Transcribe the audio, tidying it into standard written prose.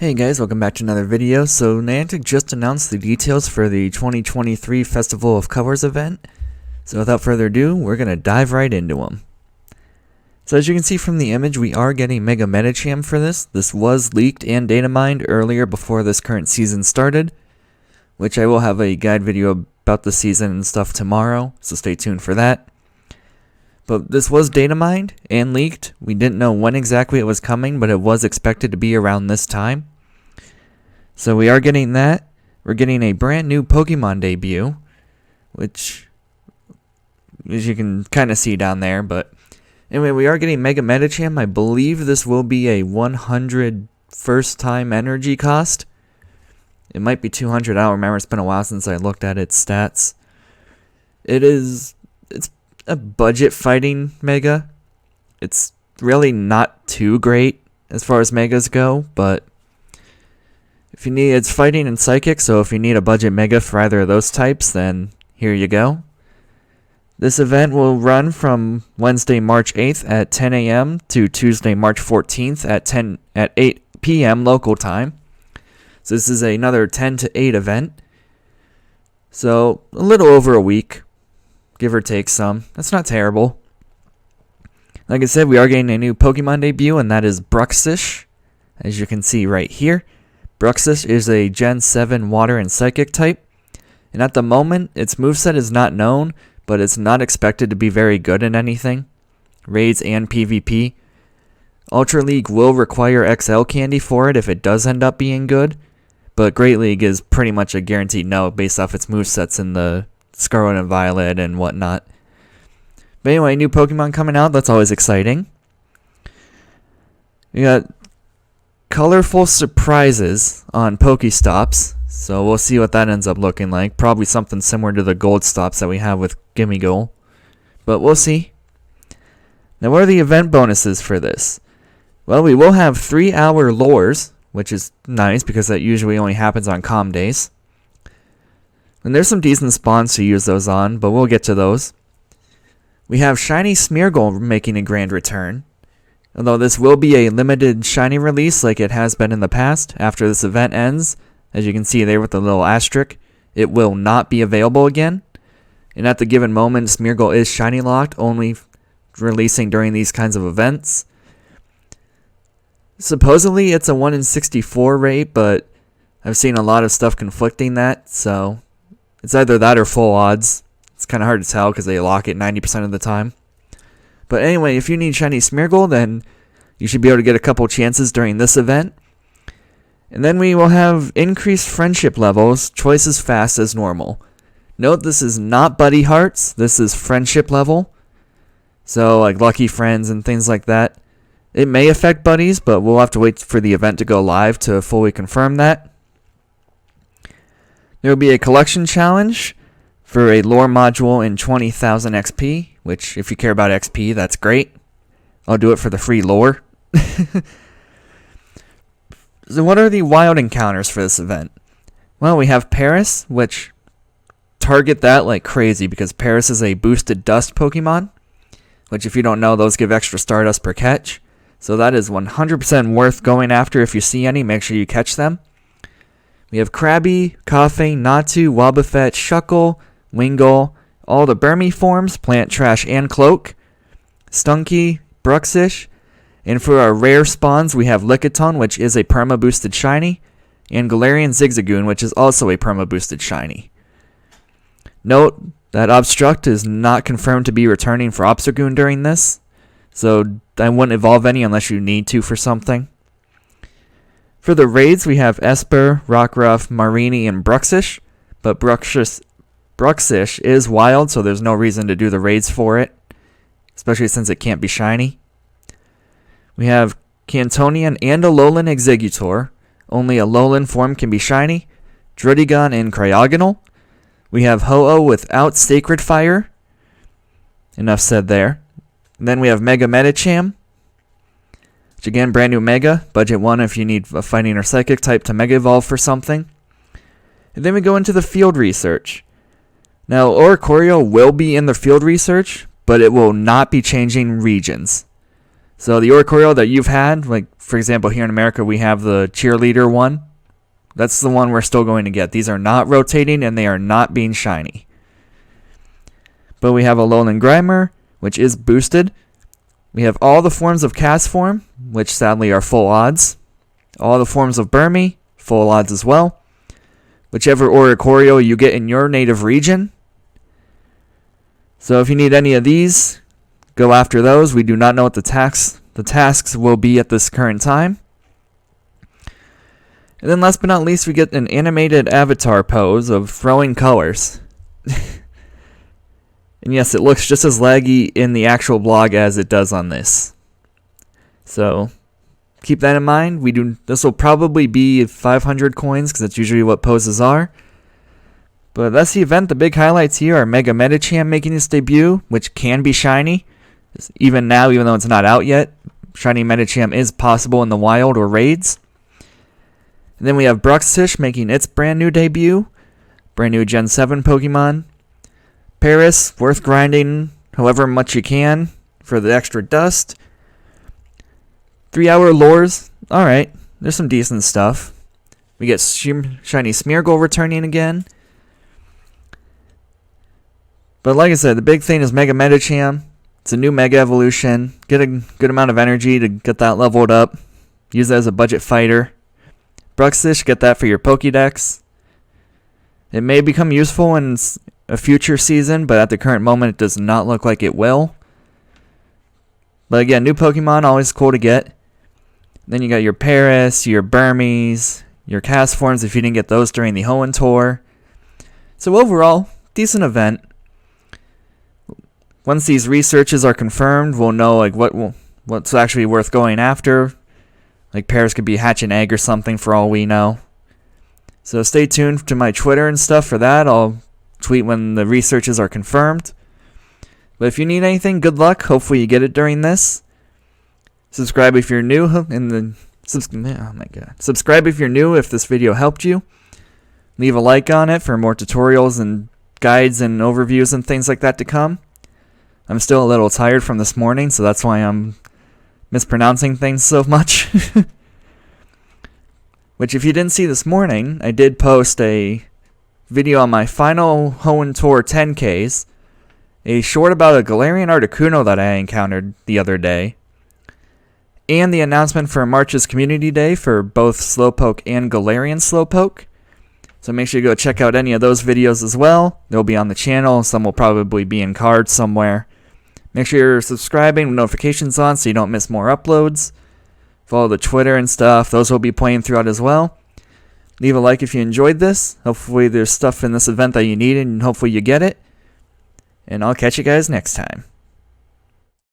Hey guys, welcome back to another video. So Niantic just announced the details for the 2023 Festival of Colors event. So without further ado, we're going to dive right into them. So as you can see from the image, we are getting Mega Medicham for this. This was leaked and data mined earlier before this current season started, which I will have a guide video about the season and stuff tomorrow, so stay tuned for that. But this was data mined and leaked. We didn't know when exactly it was coming, but it was expected to be around this time. So we are getting that. We're getting a brand new Pokemon debut, which, as you can kind of see down there. But anyway, we are getting Mega Medicham. I believe this will be a 100 first time energy cost. It might be 200. I don't remember. It's been a while since I looked at its stats. It's a budget fighting Mega. It's really not too great as far as Megas go, but if you need, it's fighting and psychic, so if you need a budget Mega for either of those types, then here you go. This event will run from Wednesday, March 8th at 10 a.m. to Tuesday, March 14th at 8 p.m. local time. So this is another 10 to 8 event. So a little over a week, give or take some. That's not terrible. Like I said, we are getting a new Pokemon debut, and that is Bruxish, as you can see right here. Bruxish is a Gen 7 Water and Psychic type, and at the moment, its moveset is not known, but it's not expected to be very good in anything, raids and PvP. Ultra League will require XL candy for it if it does end up being good, but Great League is pretty much a guaranteed no based off its movesets in the Scarlet and Violet and whatnot. But anyway, new Pokemon coming out, that's always exciting. We got colorful surprises on Pokestops, so we'll see what that ends up looking like. Probably something similar to the gold stops that we have with Gimme Goal, but we'll see. Now, what are the event bonuses for this? Well, we will have 3-hour lures, which is nice because that usually only happens on calm days. And there's some decent spawns to use those on, but we'll get to those. We have Shiny Smeargle making a grand return. Although this will be a limited shiny release like it has been in the past, after this event ends, as you can see there with the little asterisk, it will not be available again. And at the given moment, Smeargle is shiny locked, only releasing during these kinds of events. Supposedly it's a 1 in 64 rate, but I've seen a lot of stuff conflicting that, so it's either that or full odds. It's kind of hard to tell because they lock it 90% of the time. But anyway, if you need Shiny Smeargle, then you should be able to get a couple chances during this event. And then we will have increased friendship levels, twice as fast as normal. Note this is not buddy hearts, this is friendship level. So like lucky friends and things like that. It may affect buddies, but we'll have to wait for the event to go live to fully confirm that. There will be a collection challenge for a lore module in 20,000 XP, which if you care about XP, that's great. I'll do it for the free lore. So what are the wild encounters for this event? Well, we have Paris, which target that like crazy because Paris is a boosted dust Pokemon, which if you don't know, those give extra Stardust per catch. So that is 100% worth going after. If you see any, make sure you catch them. We have Krabby, Koffing, Natu, Wobbuffet, Shuckle, Wingull, all the Burmy forms, Plant Trash and Cloak, Stunky, Bruxish, and for our rare spawns we have Lickitung, which is a perma boosted shiny, and Galarian Zigzagoon, which is also a perma boosted shiny. Note that Obstruct is not confirmed to be returning for Obstagoon during this, so I wouldn't evolve any unless you need to for something. For the raids we have Esper, Rockruff, Marini, and Bruxish, but Bruxish is wild, so there's no reason to do the raids for it, especially since it can't be shiny. We have Cantonian and Alolan Exeggutor. Only a Alolan form can be shiny. Druddigon and Cryogonal. We have Ho-Oh without Sacred Fire. Enough said there. And then we have Mega Medicham, which again, brand new Mega. Budget 1 if you need a Fighting or Psychic type to Mega Evolve for something. And then we go into the field research. Now, Oricorio will be in the field research, but it will not be changing regions. So the Oricorio that you've had, like for example here in America we have the cheerleader one. That's the one we're still going to get. These are not rotating and they are not being shiny. But we have a Alolan Grimer, which is boosted. We have all the forms of Castform, which sadly are full odds. All the forms of Burmy, full odds as well. Whichever Oricorio you get in your native region. So if you need any of these, go after those. We do not know what the tasks will be at this current time. And then last but not least, we get an animated avatar pose of throwing colors. And yes, it looks just as laggy in the actual blog as it does on this. So keep that in mind. This will probably be 500 coins because that's usually what poses are. But that's the event. The big highlights here are Mega Medicham making its debut, which can be shiny. Even now, even though it's not out yet, shiny Medicham is possible in the wild or raids. And then we have Bruxish making its brand new debut. Brand new Gen 7 Pokemon. Paris, worth grinding however much you can for the extra dust. 3-hour lures. Alright, there's some decent stuff. We get shiny Smeargle returning again. But like I said, the big thing is Mega Medicham. It's a new Mega Evolution. Get a good amount of energy to get that leveled up. Use that as a budget fighter. Bruxish, get that for your Pokédex. It may become useful in a future season, but at the current moment it does not look like it will. But again, new Pokemon, always cool to get. Then you got your Paris, your Burmies, your Castforms if you didn't get those during the Hoenn Tour. So overall, decent event. Once these researches are confirmed, we'll know like what's actually worth going after. Like Paris could be hatch an egg or something for all we know. So stay tuned to my Twitter and stuff for that. I'll tweet when the researches are confirmed. But if you need anything, good luck. Hopefully you get it during this. Subscribe if you're new. Subscribe if you're new if this video helped you. Leave a like on it for more tutorials and guides and overviews and things like that to come. I'm still a little tired from this morning, so that's why I'm mispronouncing things so much. Which, if you didn't see this morning, I did post a video on my final Hoenn Tour 10Ks, a short about a Galarian Articuno that I encountered the other day, and the announcement for March's Community Day for both Slowpoke and Galarian Slowpoke. So make sure you go check out any of those videos as well. They'll be on the channel. Some will probably be in cards somewhere. Make sure you're subscribing with notifications on so you don't miss more uploads. Follow the Twitter and stuff. Those will be playing throughout as well. Leave a like if you enjoyed this. Hopefully there's stuff in this event that you need and hopefully you get it. And I'll catch you guys next time.